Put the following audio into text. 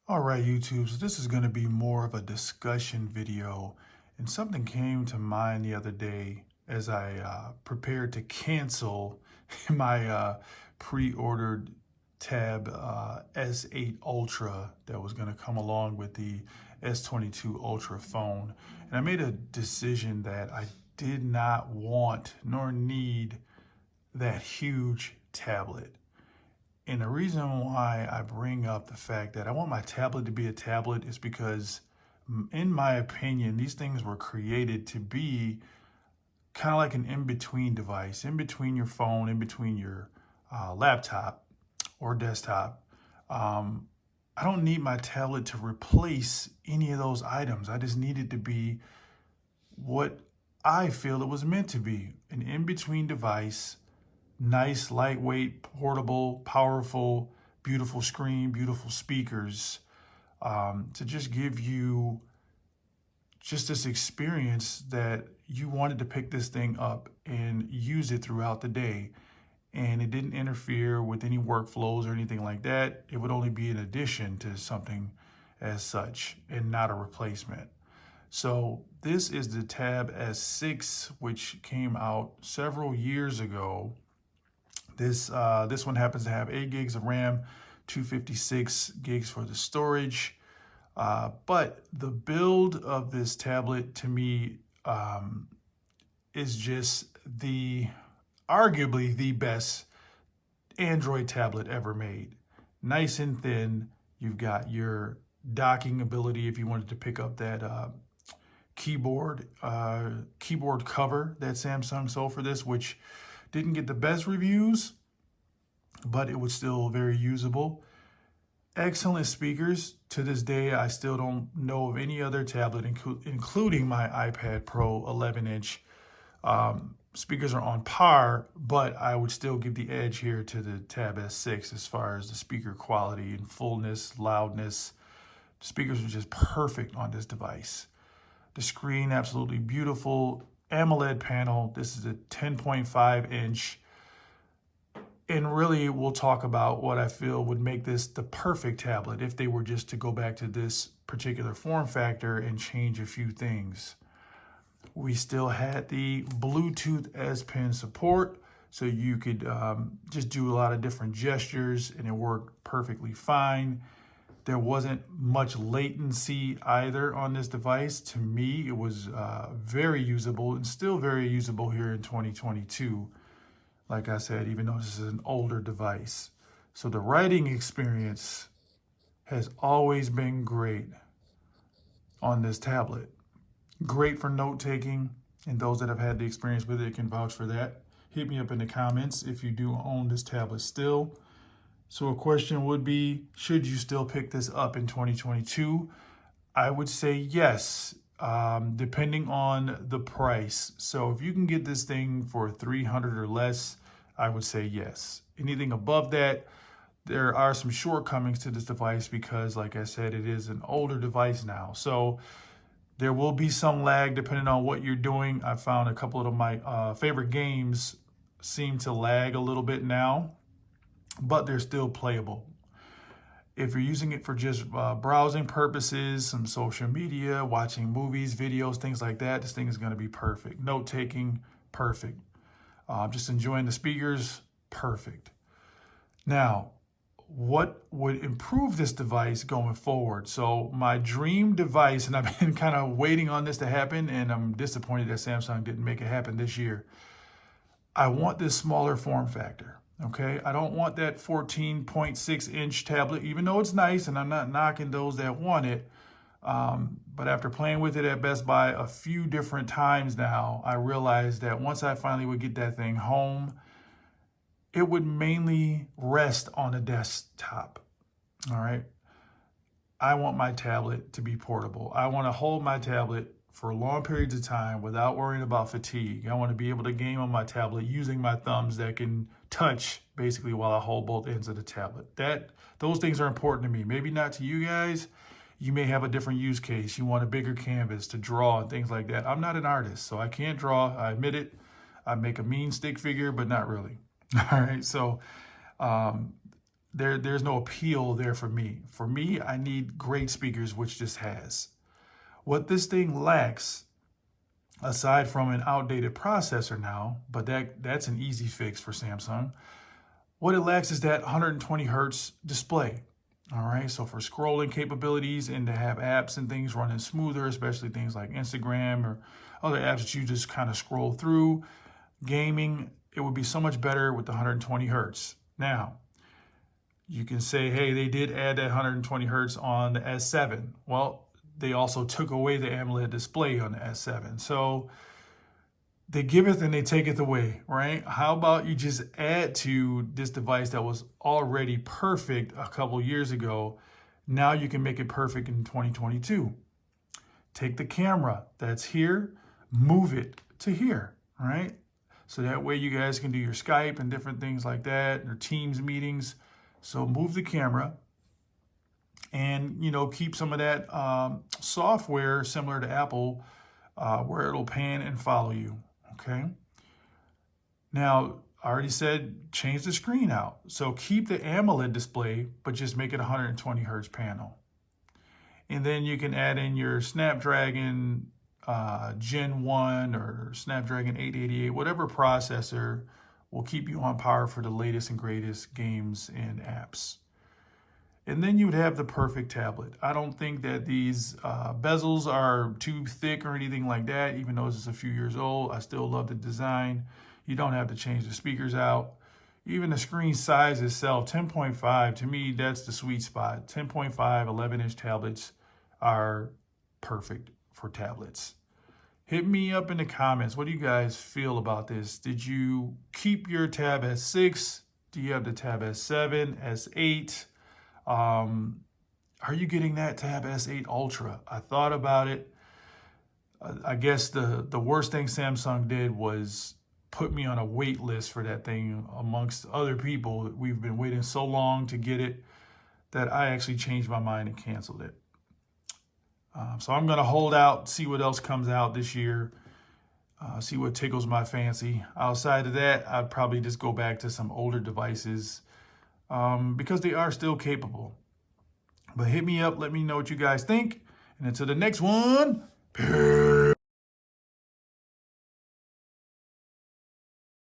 All right, YouTube, so this is going to be more of a discussion video. And something came to mind the other day as I prepared to cancel my pre-ordered Tab S8 Ultra that was going to come along with the S22 Ultra phone. And I made a decision that I did not want nor need that huge tablet. And the reason why I bring up the fact that I want my tablet to be a tablet is because, in my opinion, these things were created to be kind of like an in-between device, in between your phone, in between your laptop or desktop. Um, I don't need my tablet to replace any of those items. I just need it to be what I feel it was meant to be, an in-between device, nice, lightweight, portable, powerful, beautiful screen, beautiful speakers, to just give you just this experience that you wanted to pick this thing up and use it throughout the day. And it didn't interfere with any workflows or anything like that. It would only be an addition to something as such and not a replacement. So this is the Tab S6, which came out several years ago. This one happens to have 8 gigs of RAM, 256 gigs for the storage. But the build of this tablet to me is just arguably the best Android tablet ever made. Nice and thin. You've got your docking ability if you wanted to pick up that keyboard cover that Samsung sold for this, which didn't get the best reviews, but it was still very usable. Excellent speakers. To this day, I still don't know of any other tablet, including my iPad Pro 11-inch. Speakers are on par, but I would still give the edge here to the Tab S6 as far as the speaker quality and fullness, loudness. The speakers are just perfect on this device. The screen, absolutely beautiful. AMOLED panel. This is a 10.5 inch. And really, we'll talk about what I feel would make this the perfect tablet if they were just to go back to this particular form factor and change a few things. We still had the Bluetooth S Pen support, so you could just do a lot of different gestures and it worked perfectly fine. There wasn't much latency either on this device. To me, it was very usable and still very usable here in 2022. Like I said, even though this is an older device. So the writing experience has always been great on this tablet. Great for note taking, and those that have had the experience with it can vouch for that. Hit me up in the comments if you do own this tablet still. So a question would be, should you still pick this up in 2022? I would say yes, depending on the price. So if you can get this thing for $300 or less, I would say yes. Anything above that, there are some shortcomings to this device because, like I said, it is an older device now. So there will be some lag depending on what you're doing. I found a couple of my favorite games seem to lag a little bit now, but they're still playable. If you're using it for just browsing purposes, some social media, watching movies, videos, things like that, this thing is going to be perfect. Note taking, perfect. Just enjoying the speakers, perfect. Now, what would improve this device going forward? So my dream device, and I've been kind of waiting on this to happen, and I'm disappointed that Samsung didn't make it happen this year. I want this smaller form factor. Okay, I don't want that 14.6 inch tablet, even though it's nice and I'm not knocking those that want it. But after playing with it at Best Buy a few different times now, I realized that once I finally would get that thing home, it would mainly rest on a desktop. All right. I want my tablet to be portable. I want to hold my tablet for long periods of time without worrying about fatigue. I want to be able to game on my tablet using my thumbs that can touch basically while I hold both ends of the tablet. Those things are important to me. Maybe not to you guys. You may have a different use case. You want a bigger canvas to draw and things like that. I'm not an artist, so I can't draw. I admit it. I make a mean stick figure, but not really. All right. So there's no appeal there for me. For me, I need great speakers, which this has. What this thing lacks, aside from an outdated processor now, but that's an easy fix for Samsung. What it lacks is that 120 hertz display. All right, so for scrolling capabilities and to have apps and things running smoother, especially things like Instagram or other apps that you just kind of scroll through, gaming, it would be so much better with the 120 hertz. Now, you can say, hey, they did add that 120 hertz on the S7. Well, they also took away the AMOLED display on the S7. So they giveth and they taketh away, right? How about you just add to this device that was already perfect a couple years ago? Now you can make it perfect in 2022. Take the camera that's here, move it to here, right? So that way you guys can do your Skype and different things like that, or Teams meetings. So move the camera and, keep some of that software similar to Apple where it'll pan and follow you, okay? Now, I already said change the screen out. So keep the AMOLED display, but just make it 120 hertz panel. And then you can add in your Snapdragon Gen 1 or Snapdragon 888, whatever processor will keep you on par for the latest and greatest games and apps. And then you would have the perfect tablet. I don't think that these bezels are too thick or anything like that, even though it's a few years old. I still love the design. You don't have to change the speakers out. Even the screen size itself, 10.5, to me, that's the sweet spot. 10.5, 11-inch tablets are perfect for tablets. Hit me up in the comments. What do you guys feel about this? Did you keep your Tab S6? Do you have the Tab S7, S8? Are you getting that Tab S8 Ultra? I thought about it. I guess the worst thing Samsung did was put me on a wait list for that thing amongst other people. We've been waiting so long to get it that I actually changed my mind and canceled it. So I'm going to hold out, see what else comes out this year, see what tickles my fancy. Outside of that, I'd probably just go back to some older devices because they are still capable. But hit me up, let me know what you guys think. And until the next one, peace.